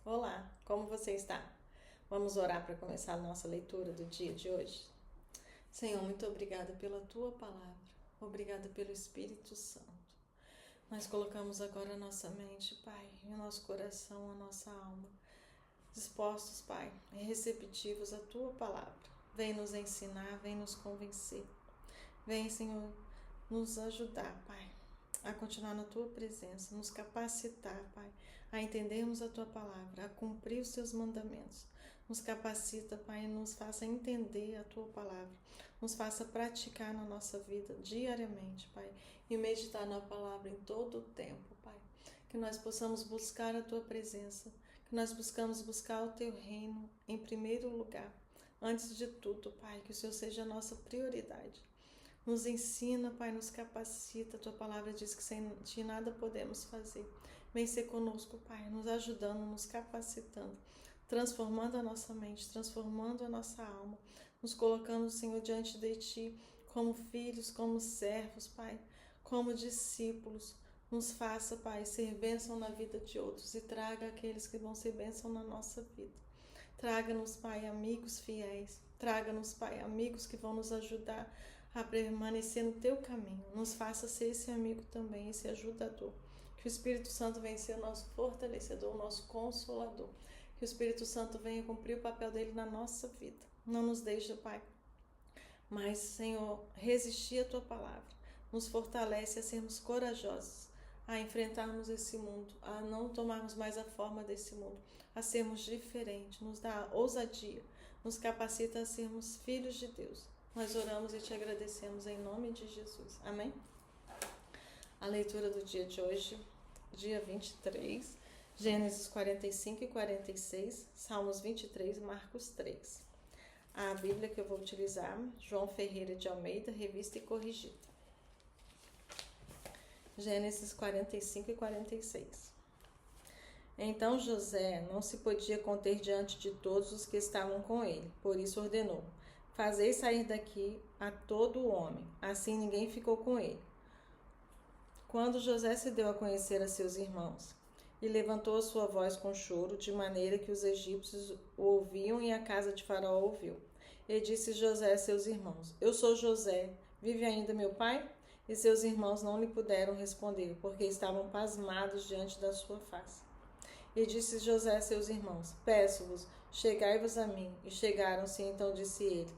Olá, como você está? Vamos orar para começar a nossa leitura do dia de hoje? Senhor, muito obrigada pela Tua palavra, obrigada pelo Espírito Santo. Nós colocamos agora a nossa mente, Pai, e o nosso coração, a nossa alma, dispostos, Pai, e receptivos à Tua palavra. Vem nos ensinar, vem nos convencer. Vem, Senhor, nos ajudar, Pai, a continuar na Tua presença, nos capacitar, Pai, a entendermos a Tua palavra, a cumprir os Teus mandamentos. Nos capacita, Pai, e nos faça entender a Tua palavra, nos faça praticar na nossa vida diariamente, Pai, e meditar na palavra em todo o tempo, Pai. Que nós possamos buscar a Tua presença, que nós buscamos buscar o Teu reino em primeiro lugar. Antes de tudo, Pai, que o Senhor seja a nossa prioridade. Nos ensina, Pai, nos capacita. A Tua palavra diz que sem Ti nada podemos fazer. Vem ser conosco, Pai, nos ajudando, nos capacitando, transformando a nossa mente, transformando a nossa alma, nos colocando, Senhor, diante de Ti, como filhos, como servos, Pai, como discípulos. Nos faça, Pai, ser bênção na vida de outros e traga aqueles que vão ser bênção na nossa vida. Traga-nos, Pai, amigos fiéis. Traga-nos, Pai, amigos que vão nos ajudar a permanecer no Teu caminho. Nos faça ser esse amigo também, esse ajudador. Que o Espírito Santo venha ser o nosso fortalecedor, o nosso consolador. Que o Espírito Santo venha cumprir o papel dele na nossa vida. Não nos deixe, Pai, mas, Senhor, resistir à Tua palavra. Nos fortalece a sermos corajosos, a enfrentarmos esse mundo, a não tomarmos mais a forma desse mundo, a sermos diferentes, nos dá ousadia, nos capacita a sermos filhos de Deus. Nós oramos e Te agradecemos em nome de Jesus. Amém? A leitura do dia de hoje, dia 23, Gênesis 45 e 46, Salmos 23 e Marcos 3. A Bíblia que eu vou utilizar, João Ferreira de Almeida, revista e corrigida. Gênesis 45 e 46. Então José não se podia conter diante de todos os que estavam com ele, por isso ordenou: fazei sair daqui a todo o homem. Assim ninguém ficou com ele. Quando José se deu a conhecer a seus irmãos, e levantou a sua voz com choro, de maneira que os egípcios o ouviam e a casa de Faraó ouviu. E disse José a seus irmãos: Eu sou José, vive ainda meu pai? E seus irmãos não lhe puderam responder, porque estavam pasmados diante da sua face. E disse José a seus irmãos: Peço-vos, chegai-vos a mim. E chegaram-se, então disse ele: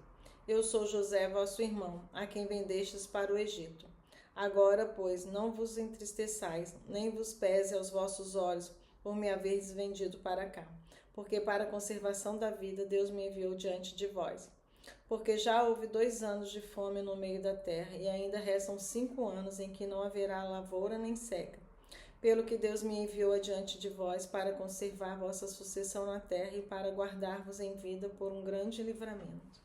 Eu sou José, vosso irmão, a quem vendestes para o Egito. Agora, pois, não vos entristeçais, nem vos pese aos vossos olhos, por me haverdes vendido para cá. Porque para a conservação da vida Deus me enviou diante de vós. Porque já houve 2 anos de fome no meio da terra, e ainda restam 5 anos em que não haverá lavoura nem seca. Pelo que Deus me enviou adiante de vós para conservar vossa sucessão na terra e para guardar-vos em vida por um grande livramento.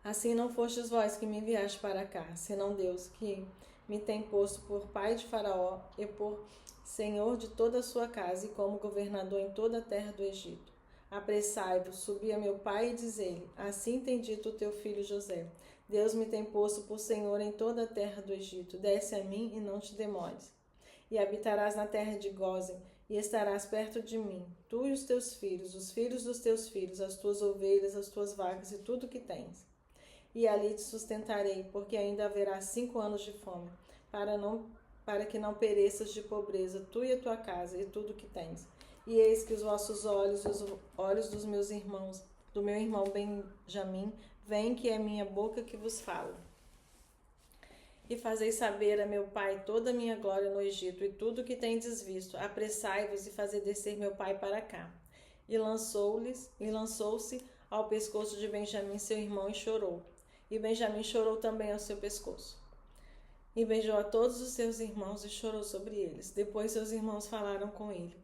Assim não fostes vós que me enviaste para cá, senão Deus, que me tem posto por pai de Faraó e por senhor de toda a sua casa e como governador em toda a terra do Egito. Apressai-vos, subi a meu pai e dizei-lhe: Assim tem dito o teu filho José: Deus me tem posto por senhor em toda a terra do Egito. Desce a mim e não te demores. E habitarás na terra de Gósen, e estarás perto de mim, tu e os teus filhos, os filhos dos teus filhos, as tuas ovelhas, as tuas vacas e tudo o que tens. E ali te sustentarei, porque ainda haverá 5 anos de fome, para que não pereças de pobreza, tu e a tua casa, e tudo o que tens. E eis que os vossos olhos e os olhos dos meus irmãos, do meu irmão Benjamim, veem que é minha boca que vos fala. E fazei saber a meu pai toda a minha glória no Egito, e tudo o que tendes visto. Apressai-vos e fazei descer meu pai para cá. E lançou-se ao pescoço de Benjamim, seu irmão, e chorou. E Benjamim chorou também ao seu pescoço. E beijou a todos os seus irmãos e chorou sobre eles. Depois seus irmãos falaram com ele.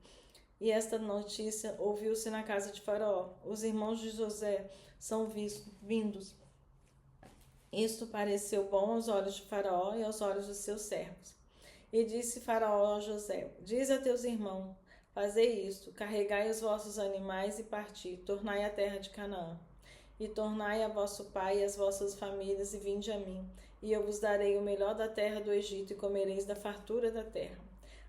E esta notícia ouviu-se na casa de Faraó: Os irmãos de José são vindos. Isto pareceu bom aos olhos de Faraó e aos olhos dos seus servos. E disse Faraó a José: Diz a teus irmãos: Fazei isto, carregai os vossos animais e parti, tornai a terra de Canaã. E tornai a vosso pai e as vossas famílias, e vinde a mim, e eu vos darei o melhor da terra do Egito, e comereis da fartura da terra.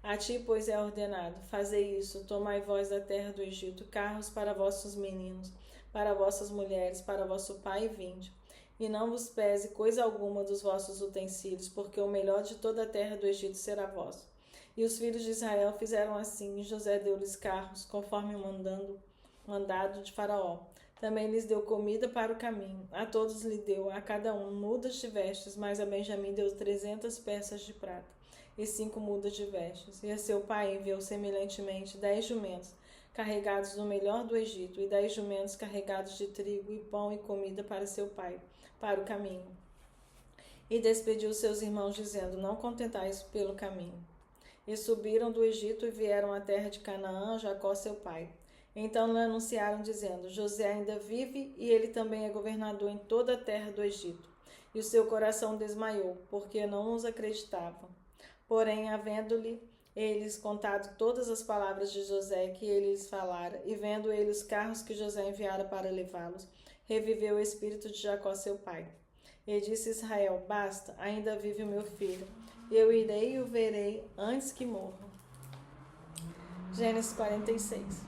A ti, pois, é ordenado: fazei isso, tomai vós da terra do Egito carros para vossos meninos, para vossas mulheres, para vosso pai, e vinde. E não vos pese coisa alguma dos vossos utensílios, porque o melhor de toda a terra do Egito será vosso. E os filhos de Israel fizeram assim, e José deu-lhes carros, conforme o mandado de Faraó. Também lhes deu comida para o caminho. A todos lhe deu, a cada um, mudas de vestes, mas a Benjamim deu 300 peças de prata e 5 mudas de vestes. E a seu pai enviou semelhantemente 10 jumentos, carregados do melhor do Egito, e 10 jumentos carregados de trigo e pão e comida para seu pai, para o caminho. E despediu seus irmãos, dizendo: não contentais pelo caminho. E subiram do Egito e vieram à terra de Canaã, Jacó seu pai. Então lhe anunciaram, dizendo: José ainda vive, e ele também é governador em toda a terra do Egito. E o seu coração desmaiou, porque não os acreditavam. Porém, havendo-lhe eles contado todas as palavras de José que ele lhes falara, e vendo ele os carros que José enviara para levá-los, reviveu o espírito de Jacó seu pai. E disse Israel: basta, ainda vive o meu filho. Eu irei e o verei antes que morra. Gênesis 46.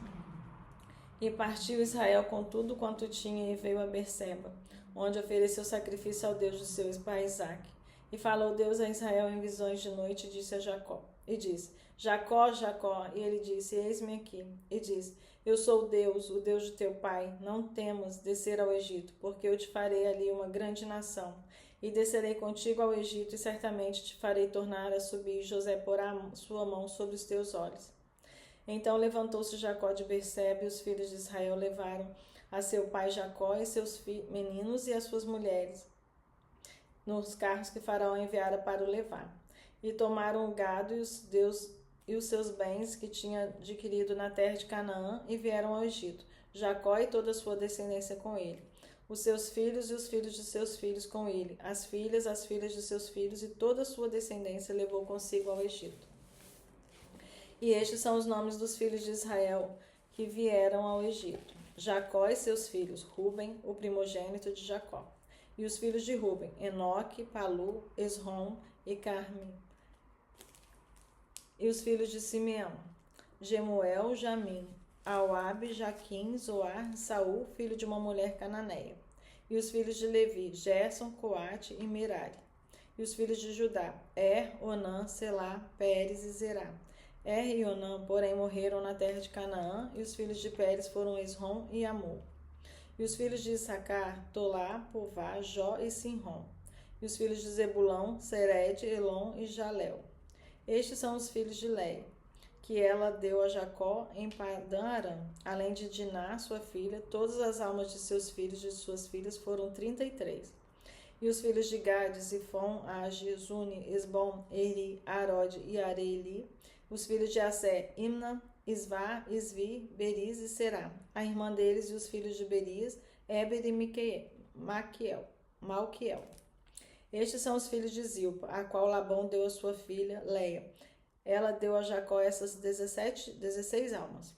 E partiu Israel com tudo quanto tinha e veio a Berseba, onde ofereceu sacrifício ao Deus de seu pai Isaque. E falou Deus a Israel em visões de noite, e disse a Jacó. E disse: Jacó, Jacó. E ele disse: eis-me aqui. E disse: eu sou Deus, o Deus de teu pai. Não temas descer ao Egito, porque eu te farei ali uma grande nação. E descerei contigo ao Egito, e certamente te farei tornar a subir. E José porá sua mão sobre os teus olhos. Então levantou-se Jacó de Berseba, e os filhos de Israel levaram a seu pai Jacó e seus meninos e as suas mulheres nos carros que Faraó enviara para o levar. E tomaram o gado e os seus bens que tinha adquirido na terra de Canaã e vieram ao Egito, Jacó e toda a sua descendência com ele, os seus filhos e os filhos de seus filhos com ele, as filhas de seus filhos, e toda a sua descendência levou consigo ao Egito. E estes são os nomes dos filhos de Israel que vieram ao Egito: Jacó e seus filhos, Ruben, o primogênito de Jacó. E os filhos de Ruben: Enoque, Palu, Esrom e Carmi. E os filhos de Simeão: Gemuel, Jamim, Auabe, Jaquim, Zoar, Saul, filho de uma mulher cananeia. E os filhos de Levi: Gerson, Coate e Merari. E os filhos de Judá: Onã, Selá, Pérez e Zerá. E Onã, porém, morreram na terra de Canaã, e os filhos de Pérez foram Esrom e Amor. E os filhos de Issacar: Tolá, Pová, Jó e Sinrom. E os filhos de Zebulão: Sered, Elon e Jalel. Estes são os filhos de Leia, que ela deu a Jacó em Padã-Arã. Além de Diná, sua filha, todas as almas de seus filhos e de suas filhas foram 33. E os filhos de Gade: Zifon, Agi, Zuni, Esbom, Eri, Arode e Areili. Os filhos de Assé: Imna, Isvá, Isvi, Beriz e Será. A irmã deles e os filhos de Beriz: Éber e Malquiel. Estes são os filhos de Zilpa, a qual Labão deu a sua filha Leia. Ela deu a Jacó essas 16 almas.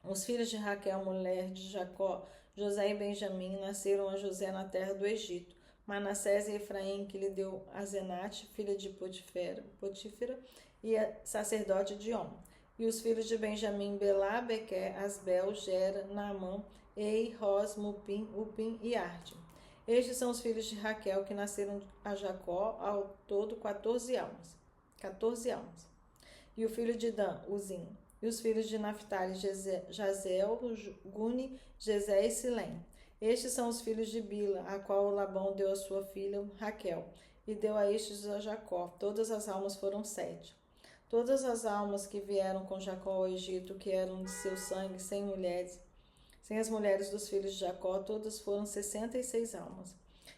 Os filhos de Raquel, mulher de Jacó, José e Benjamim, nasceram a José na terra do Egito. Manassés e Efraim, que lhe deu a Zenate, filha de Potífera, e a sacerdote de On. E os filhos de Benjamim: Belá, Bequer, Asbel, Gera, Naamã, Ei, Ros, Mupim, Upim e Arde. Estes são os filhos de Raquel, que nasceram a Jacó, ao todo 14 almas. E o filho de Dan, Uzim. E os filhos de Naphtali: Jazel, Guni, Jezé e Silém. Estes são os filhos de Bila, a qual Labão deu a sua filha Raquel, e deu a estes a Jacó. Todas as almas foram 7. Todas as almas que vieram com Jacó ao Egito, que eram de seu sangue, sem as mulheres dos filhos de Jacó, todas foram 66 almas.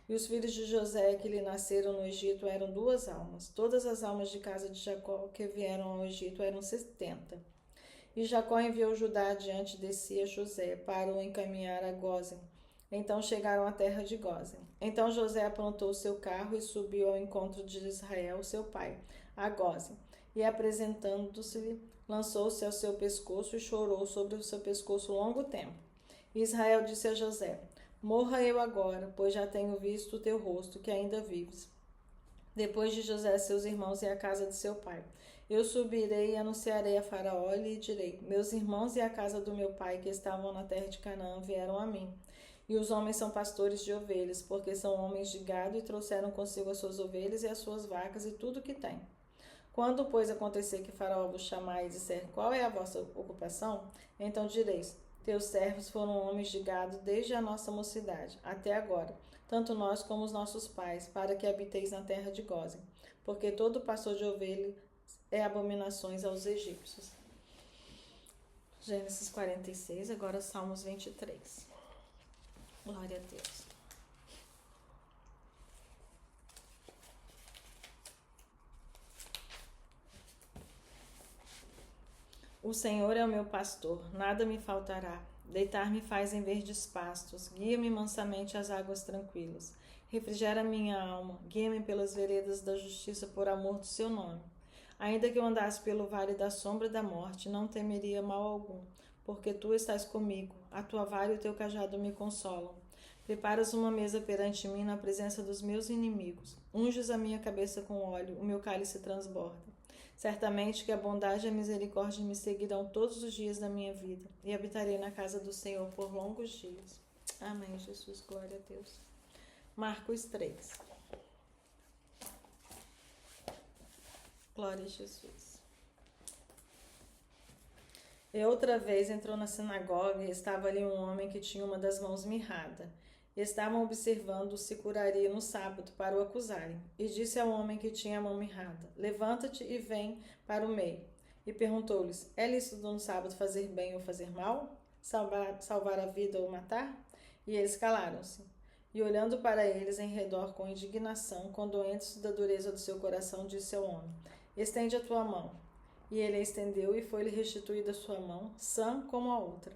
E os filhos de José, que lhe nasceram no Egito, eram 2 almas. Todas as almas de casa de Jacó que vieram ao Egito eram 70. E Jacó enviou Judá diante de si a José, para o encaminhar a Gósen. Então chegaram à terra de Gósen. Então José aprontou o seu carro e subiu ao encontro de Israel, seu pai, a Gósen. E apresentando-se-lhe, lançou-se ao seu pescoço e chorou sobre o seu pescoço longo tempo. E Israel disse a José: morra eu agora, pois já tenho visto o teu rosto, que ainda vives. Depois de José, seus irmãos e a casa de seu pai. Eu subirei e anunciarei a Faraó e lhe direi: meus irmãos e a casa do meu pai que estavam na terra de Canaã vieram a mim. E os homens são pastores de ovelhas, porque são homens de gado e trouxeram consigo as suas ovelhas e as suas vacas e tudo o que têm. Quando, pois, acontecer que Faraó vos chamar e disser: qual é a vossa ocupação? Então direis: teus servos foram homens de gado desde a nossa mocidade até agora, tanto nós como os nossos pais, para que habiteis na terra de Gósen, porque todo pastor de ovelha é abominações aos egípcios. Gênesis 46, agora Salmos 23. Glória a Deus. O Senhor é o meu pastor, nada me faltará. Deitar-me faz em verdes pastos, guia-me mansamente às águas tranquilas. Refrigera minha alma, guia-me pelas veredas da justiça por amor do seu nome. Ainda que eu andasse pelo vale da sombra da morte, não temeria mal algum, porque tu estás comigo, a tua vara e o teu cajado me consolam. Preparas uma mesa perante mim na presença dos meus inimigos. Unges a minha cabeça com óleo, o meu cálice transborda. Certamente que a bondade e a misericórdia me seguirão todos os dias da minha vida, e habitarei na casa do Senhor por longos dias. Amém, Jesus. Glória a Deus. Marcos 3. Glória a Jesus. E outra vez entrou na sinagoga e estava ali um homem que tinha uma das mãos mirrada. Estavam observando se curaria no sábado para o acusarem. E disse ao homem que tinha a mão mirrada: levanta-te e vem para o meio. E perguntou-lhes: é lícito no sábado fazer bem ou fazer mal? Salvar a vida ou matar? E eles calaram-se. E olhando para eles em redor com indignação, condoentes da dureza do seu coração, disse ao homem: estende a tua mão. E ele a estendeu e foi-lhe restituída a sua mão, sã como a outra.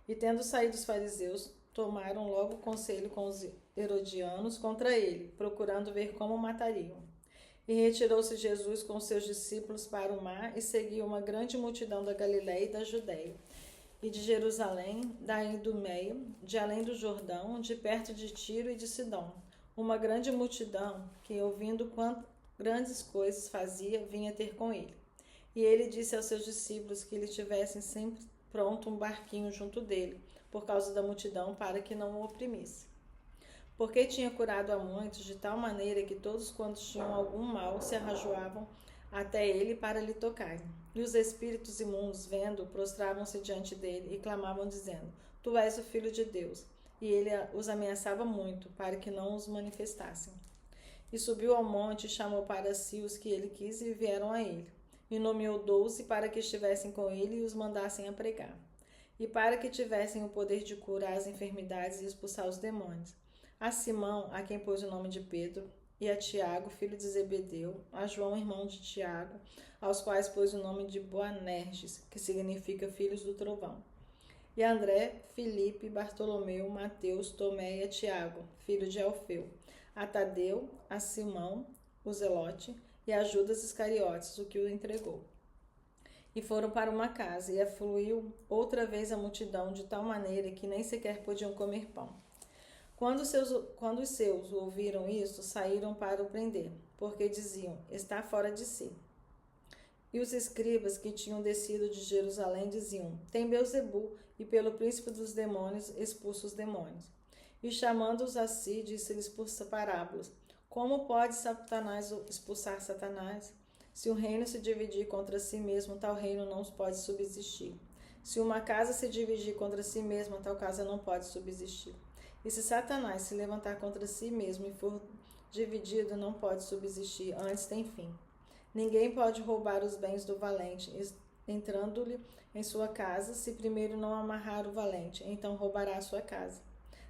E tendo saído os fariseus, tomaram logo conselho com os herodianos contra ele, procurando ver como o matariam. E retirou-se Jesus com seus discípulos para o mar e seguiu uma grande multidão da Galiléia e da Judéia, e de Jerusalém, da Idumeia, de além do Jordão, de perto de Tiro e de Sidom. Uma grande multidão que, ouvindo quanto grandes coisas fazia, vinha ter com ele. E ele disse aos seus discípulos que lhe tivessem sempre pronto um barquinho junto dele, por causa da multidão, para que não o oprimisse. Porque tinha curado a muitos, de tal maneira que todos quantos tinham algum mal se arrajoavam até ele para lhe tocarem. E os espíritos imundos, vendo, prostravam-se diante dele e clamavam, dizendo: tu és o Filho de Deus. E ele os ameaçava muito, para que não os manifestassem. E subiu ao monte e chamou para si os que ele quis e vieram a ele. E nomeou 12 para que estivessem com ele e os mandassem a pregar. E para que tivessem o poder de curar as enfermidades e expulsar os demônios. A Simão, a quem pôs o nome de Pedro, e a Tiago, filho de Zebedeu, a João, irmão de Tiago, aos quais pôs o nome de Boanerges, que significa filhos do trovão. E a André, Filipe, Bartolomeu, Mateus, Tomé e a Tiago, filho de Alfeu, a Tadeu, a Simão, o Zelote, e a Judas Iscariotes, o que o entregou. E foram para uma casa, e afluiu outra vez a multidão, de tal maneira que nem sequer podiam comer pão. Quando os seus ouviram isto, saíram para o prender, porque diziam: está fora de si. E os escribas que tinham descido de Jerusalém diziam: tem Beelzebu, e pelo príncipe dos demônios expulsa os demônios. E chamando-os a si, disse-lhes por parábolas: como pode Satanás expulsar Satanás? Se um reino se dividir contra si mesmo, tal reino não pode subsistir. Se uma casa se dividir contra si mesma, tal casa não pode subsistir. E se Satanás se levantar contra si mesmo e for dividido, não pode subsistir, antes tem fim. Ninguém pode roubar os bens do valente, entrando-lhe em sua casa, se primeiro não amarrar o valente, então roubará a sua casa.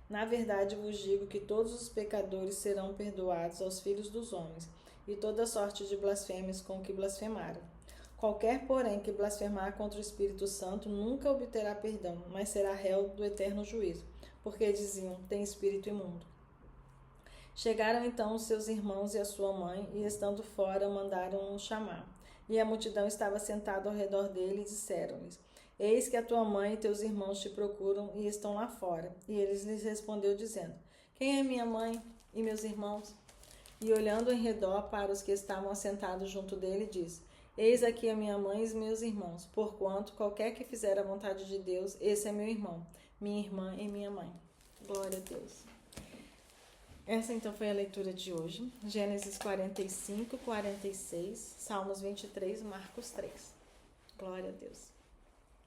Na verdade vos digo que todos os pecadores serão perdoados aos filhos dos homens, e toda sorte de blasfêmias com que blasfemaram. Qualquer, porém, que blasfemar contra o Espírito Santo nunca obterá perdão, mas será réu do eterno juízo, porque diziam: tem espírito imundo. Chegaram então os seus irmãos e a sua mãe, e estando fora mandaram-o chamar. E a multidão estava sentada ao redor dele, e disseram-lhes: eis que a tua mãe e teus irmãos te procuram e estão lá fora. E ele lhes respondeu dizendo: quem é minha mãe e meus irmãos? E olhando em redor para os que estavam assentados junto dele, disse: Eis aqui a minha mãe e os meus irmãos, porquanto qualquer que fizer a vontade de Deus, esse é meu irmão, minha irmã e minha mãe. Glória a Deus. Essa então foi a leitura de hoje. Gênesis 45, 46, Salmos 23, Marcos 3. Glória a Deus.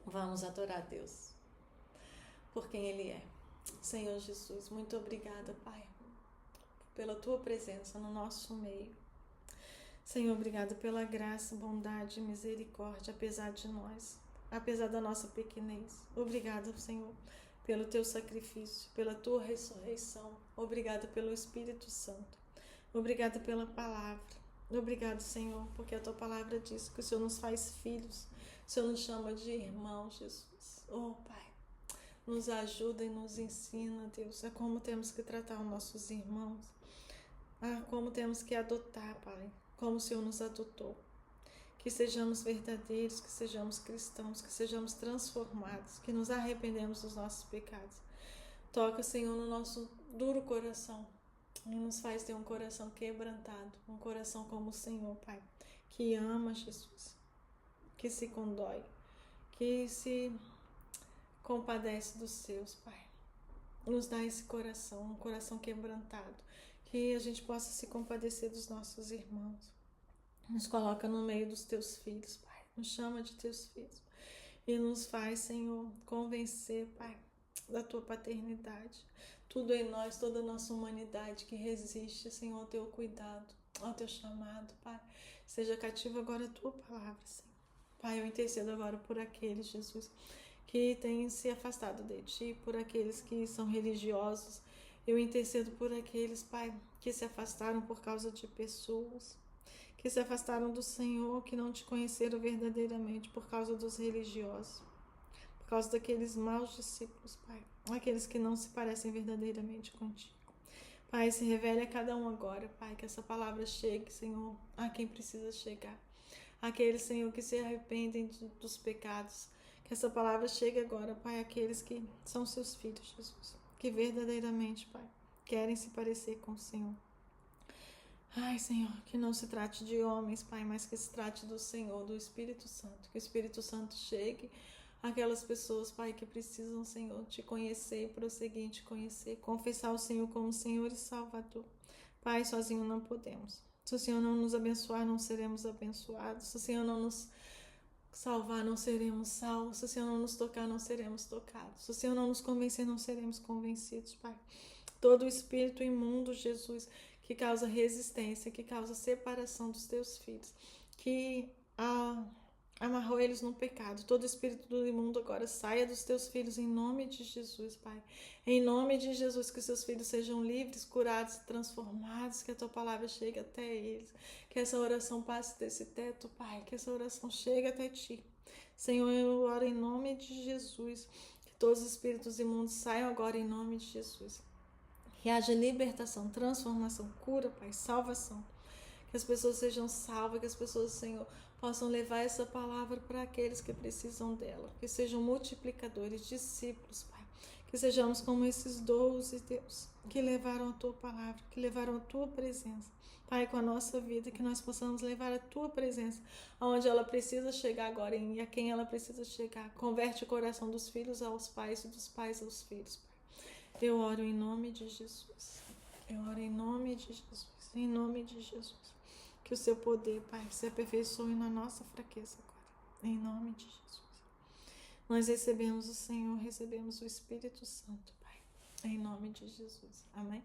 Vamos adorar a Deus por quem Ele é. Senhor Jesus, muito obrigada, Pai, pela Tua presença no nosso meio. Senhor, obrigada pela graça, bondade e misericórdia, apesar de nós, apesar da nossa pequenez. Obrigada, Senhor, pelo Teu sacrifício, pela Tua ressurreição. Obrigada pelo Espírito Santo. Obrigada pela palavra. Obrigado, Senhor, porque a Tua palavra diz que o Senhor nos faz filhos. O Senhor nos chama de irmãos, Jesus. Oh, Pai, nos ajuda e nos ensina, Deus, a como temos que tratar os nossos irmãos. Como temos que adotar, Pai, como o Senhor nos adotou. Que sejamos verdadeiros, que sejamos cristãos, que sejamos transformados, que nos arrependemos dos nossos pecados. Toca, Senhor, no nosso duro coração e nos faz ter um coração quebrantado, um coração como o Senhor, Pai, que ama Jesus, que se condói, que se compadece dos seus, Pai. Nos dá esse coração, um coração quebrantado, que a gente possa se compadecer dos nossos irmãos. Nos coloca no meio dos teus filhos, Pai. Nos chama de teus filhos. E nos faz, Senhor, convencer, Pai, da tua paternidade. Tudo em nós, toda a nossa humanidade que resiste, Senhor, ao teu cuidado, ao teu chamado, Pai. Seja cativa agora a tua palavra, Senhor. Pai, eu intercedo agora por aqueles, Jesus, que têm se afastado de ti, por aqueles que são religiosos. Eu intercedo por aqueles, Pai, que se afastaram por causa de pessoas, que se afastaram do Senhor, que não te conheceram verdadeiramente por causa dos religiosos, por causa daqueles maus discípulos, Pai, aqueles que não se parecem verdadeiramente contigo. Pai, se revele a cada um agora, Pai, que essa palavra chegue, Senhor, a quem precisa chegar. Aqueles, Senhor, que se arrependem dos pecados, que essa palavra chegue agora, Pai, àqueles que são seus filhos, Jesus, que verdadeiramente, Pai, querem se parecer com o Senhor. Ai, Senhor, que não se trate de homens, Pai, mas que se trate do Senhor, do Espírito Santo. Que o Espírito Santo chegue àquelas pessoas, Pai, que precisam, Senhor, te conhecer e prosseguir em te conhecer. Confessar o Senhor como Senhor e Salvador. Pai, sozinho não podemos. Se o Senhor não nos abençoar, não seremos abençoados. Se o Senhor não nos salvar, não seremos salvos. Se o Senhor não nos tocar, não seremos tocados. Se o Senhor não nos convencer, não seremos convencidos, Pai. Todo o espírito imundo, Jesus, que causa resistência, que causa separação dos teus filhos, que amarrou eles no pecado. Todo espírito do imundo agora saia dos teus filhos em nome de Jesus, Pai. Em nome de Jesus, que os seus filhos sejam livres, curados, transformados, que a tua palavra chegue até eles, que essa oração passe desse teto, Pai, que essa oração chegue até ti. Senhor, eu oro em nome de Jesus, que todos os espíritos imundos saiam agora em nome de Jesus. Que haja libertação, transformação, cura, Pai, salvação. Que as pessoas sejam salvas, que as pessoas, Senhor, possam levar essa palavra para aqueles que precisam dela. Que sejam multiplicadores, discípulos, Pai. Que sejamos como esses 12, Deus, que levaram a Tua palavra, que levaram a Tua presença. Pai, com a nossa vida, que nós possamos levar a Tua presença aonde ela precisa chegar agora e a quem ela precisa chegar. Converte o coração dos filhos aos pais e dos pais aos filhos, Pai. Eu oro em nome de Jesus. Eu oro em nome de Jesus. Em nome de Jesus. Que o seu poder, Pai, se aperfeiçoe na nossa fraqueza agora. Em nome de Jesus. Nós recebemos o Senhor, recebemos o Espírito Santo, Pai. Em nome de Jesus. Amém?